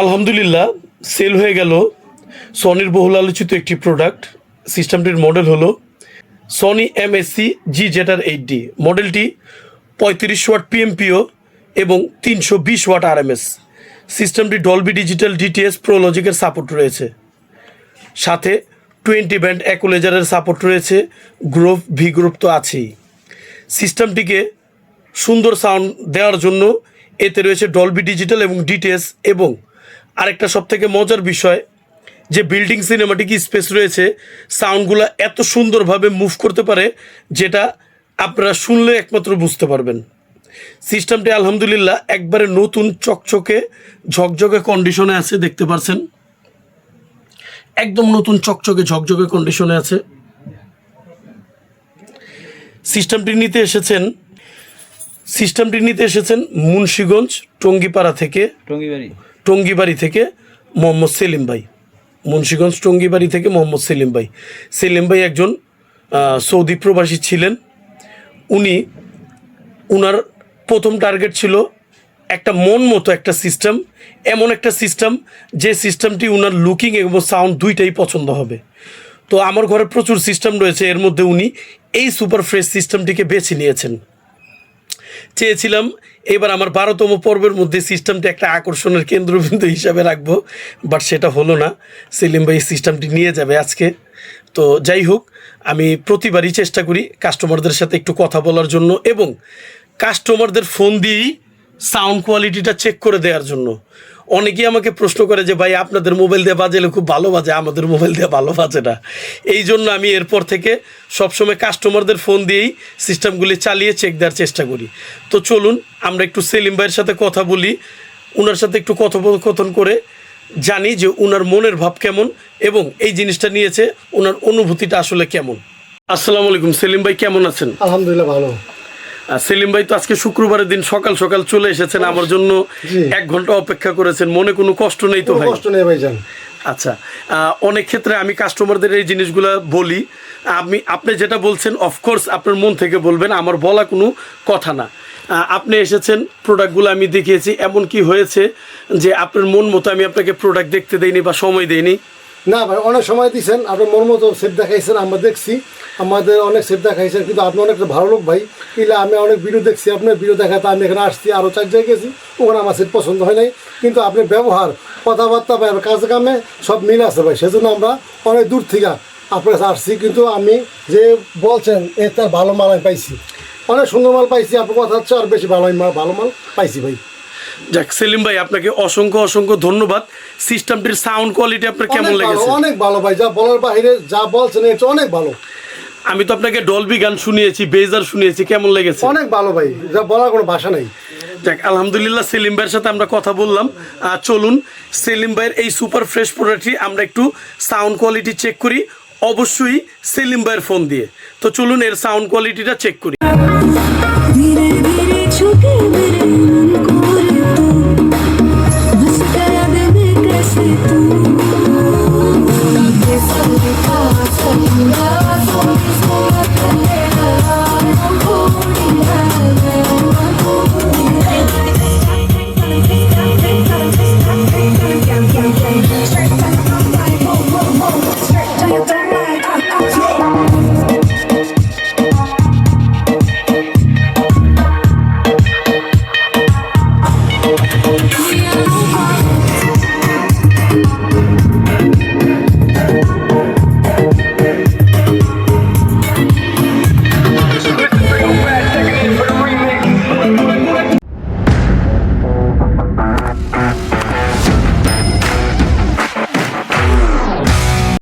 আলহামদুলিল্লাহ সেল হয়ে গেল সনির বহুল আলোচিত একটি প্রোডাক্ট। সিস্টেমটির মডেল হলো সনি MSC GZR-8D। মডেলটি 35 ওয়াট PMPO এবং 320 ওয়াট RMS। সিস্টেমটি ডলবি ডিজিটাল DTS প্রো লজিকের সাপোর্ট রয়েছে, সাথে 20 ব্যান্ড ইকুয়ালাইজারের সাপোর্ট রয়েছে, গ্রুপ ভি গ্রুপ তো আছেই। সিস্টেমটিকে সুন্দর সাউন্ড দেওয়ার জন্য এতে রয়েছে ডলবি ডিজিটাল এবং DTS, এবং আরেকটা সবথেকে মজার বিষয় যে বিল্ডিং সিনেমাটিক স্পেস রয়েছে, সাউন্ডগুলো এত সুন্দরভাবে মুভ করতে পারে যেটা আপনারা শুনলে একমাত্র বুঝতে পারবেন। সিস্টেমটি আলহামদুলিল্লাহ একবারে নতুন চকচকে ঝকঝকে কন্ডিশনে আছে, দেখতে পাচ্ছেন একদম নতুন চকচকে ঝকঝকে কন্ডিশনে আছে। সিস্টেমটি নিতে এসেছেন মুন্সিগঞ্জ টঙ্গিবাড়ি থেকে মোহাম্মদ সেলিম ভাই। মুন্সিগঞ্জ টঙ্গিবাড়ি থেকে মোহাম্মদ সেলিম ভাই। সেলিম ভাই একজন সৌদি প্রবাসী ছিলেন। উনার প্রথম টার্গেট ছিল একটা মন মতো একটা সিস্টেম, এমন একটা সিস্টেম যে সিস্টেমটি উনার লুকিং এবং সাউন্ড দুইটাই পছন্দ হবে। তো আমার ঘরে প্রচুর সিস্টেম রয়েছে, এর মধ্যে উনি এই সুপার ফ্রেশ সিস্টেমটিকে বেছে নিয়েছেন। চেয়েছিলাম এবার আমার 12তম পর্বের মধ্যে সিস্টেমটি একটা আকর্ষণের কেন্দ্রবিন্দু হিসাবে রাখবো, বাট সেটা হলো না। সেলিম ভাই সিস্টেমটি নিয়ে যাবে আজকে। তো যাই হোক, আমি প্রতিবারই চেষ্টা করি কাস্টমারদের সাথে একটু কথা বলার জন্য এবং কাস্টমারদের ফোন দিয়েই সাউন্ড কোয়ালিটিটা চেক করে দেওয়ার জন্য। অনেকেই আমাকে প্রশ্ন করে যে ভাই আপনাদের মোবাইল দিয়ে বাজালে খুব ভালো বাজে, আমাদের মোবাইল দিয়ে ভালো বাজে না। এই জন্য আমি এরপর থেকে সবসময় কাস্টমারদের ফোন দিয়েই সিস্টেমগুলি চালিয়ে চেক দেওয়ার চেষ্টা করি। তো চলুন আমরা একটু সেলিম ভাইয়ের সাথে কথা বলি, ওনার সাথে একটু কথোপকথন করে জানি যে ওনার মনের ভাব কেমন এবং এই জিনিসটা নিয়েছে ওনার অনুভূতিটা আসলে কেমন। আসসালামু আলাইকুম সেলিম ভাই, কেমন আছেন? আলহামদুলিল্লাহ ভালো। সেলিম ভাই তো আজকে শুক্রবারের দিন সকাল সকাল চলে এসেছেন, আমার জন্য 1 ঘন্টা অপেক্ষা করেছেন। মনে কোনো কষ্ট নেই তো ভাই? কষ্ট নেই ভাইজান। আচ্ছা, অনেক ক্ষেত্রে আমি কাস্টমারদের এই জিনিসগুলো বলি, আপনি যেটা বলছেন অফকোর্স আপনার মন থেকে বলবেন, আমার বলা কোনো কথা না। আপনি এসেছেন, প্রোডাক্টগুলো আমি দেখিয়েছি, এমন কি হয়েছে যে আপনার মন মতো আমি আপনাকে প্রোডাক্ট দেখতে দেইনি বা সময় দেইনি? না ভাই, অনেক সময় দিয়েছেন, আপনার মন মতো সেট দেখাইছেন, আমরা দেখছি, আমাদের অনেক সেট দেখাইছেন, কিন্তু আপনি অনেক ভালো লোক ভাই। কিলে আমি অনেক ভিডিও দেখছি, আপনার ভিডিও দেখাতে আমি এখানে আসছি, আরও 4 জায়গায় গেছি, ওখানে আমার সেট পছন্দ হয় নাই, কিন্তু আপনার ব্যবহার, কথাবার্তা ভাই, কাজে কামে সব মিল আছে ভাই। সেজন্য আমরা অনেক দূর থেকে আপনার কাছে আসছি, কিন্তু আমি যে বলছেন এটা ভালো মাল আমি পাইছি, অনেক সুন্দর মাল পাইছি। আপনার কথা হচ্ছে আর বেশি ভালো মাল পাইছি ভাই। যাক সেলিম ভাই, আপনাকে অসংখ্য ধন্যবাদ। সিস্টেমটির সাউন্ড কোয়ালিটি আপনার কেমন লেগেছে? অনেক ভালো ভাই, যা বলার বাইরে, যা বলছেন এটা অনেক ভালো। আমি তো আপনাকে ডলবি গান শুনিয়েছি, বেজার শুনিয়েছি, কেমন লেগেছে? অনেক ভালো ভাই, যা বলার কোনো ভাষা নেই। যাক আলহামদুলিল্লাহ, সেলিম ভাইয়ের সাথে আমরা কথা বললাম। চলুন সেলিম ভাইয়ের এই সুপার ফ্রেশ প্রোডাক্টটি আমরা একটু সাউন্ড কোয়ালিটি চেক করি, অবশ্যই সেলিম ভাইয়ের ফোন দিয়ে। তো চলুন এর সাউন্ড কোয়ালিটিটা চেক করি।